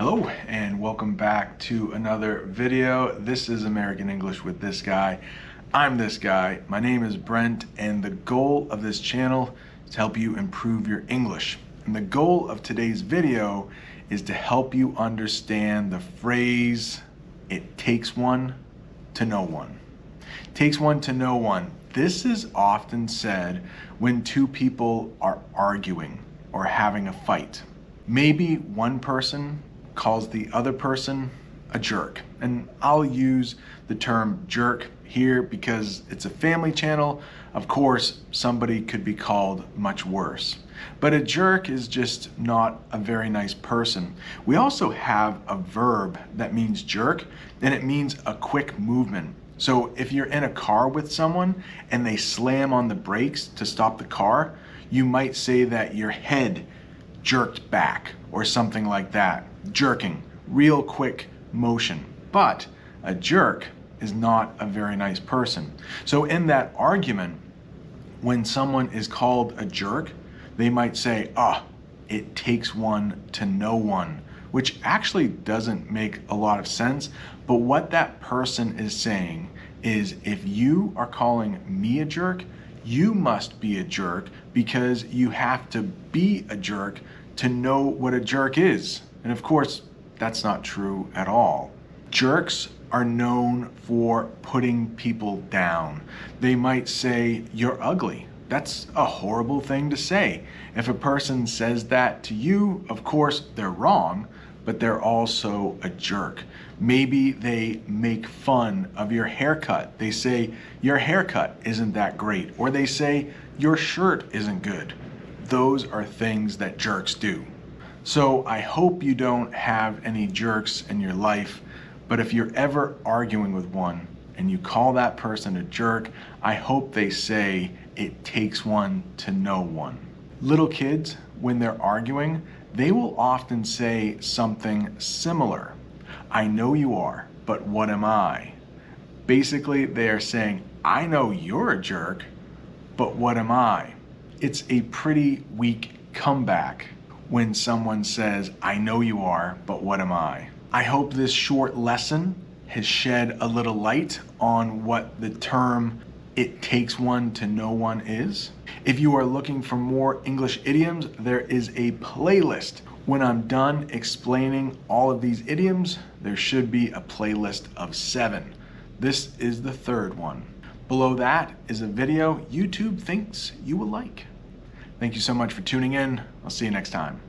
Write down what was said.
Hello and welcome back to another video. This is American English with this guy. I'm this guy. My name is Brent, and the goal of this channel is to help you improve your English. And the goal of today's video is to help you understand the phrase, it takes one to know one. Takes one to know one. This is often said when two people are arguing or having a fight. Maybe one person calls the other person a jerk. And I'll use the term jerk here because it's a family channel. Of course, somebody could be called much worse. But a jerk is just not a very nice person. We also have a verb that means jerk, and it means a quick movement. So if you're in a car with someone and they slam on the brakes to stop the car, you might say that your head jerked back or something like that. Jerking, real quick motion. But a jerk is not a very nice person. So in that argument, when someone is called a jerk, they might say, it takes one to know one, which actually doesn't make a lot of sense. But what that person is saying is, if you are calling me a jerk, you must be a jerk because you have to be a jerk to know what a jerk is. And of course, that's not true at all. Jerks are known for putting people down. They might say, you're ugly. That's a horrible thing to say. If a person says that to you, of course, they're wrong, but they're also a jerk. Maybe they make fun of your haircut. They say, your haircut isn't that great. Or they say, your shirt isn't good. Those are things that jerks do. So I hope you don't have any jerks in your life, but if you're ever arguing with one and you call that person a jerk, I hope they say it takes one to know one. Little kids, when they're arguing, they will often say something similar. I know you are, but what am I? Basically, they are saying, I know you're a jerk, but what am I? It's a pretty weak comeback when someone says, I know you are, but what am I? I hope this short lesson has shed a little light on what the term it takes one to know one is. If you are looking for more English idioms, there is a playlist. When I'm done explaining all of these idioms, there should be a playlist of 7. This is the 3rd one. Below that is a video YouTube thinks you will like. Thank you so much for tuning in. I'll see you next time.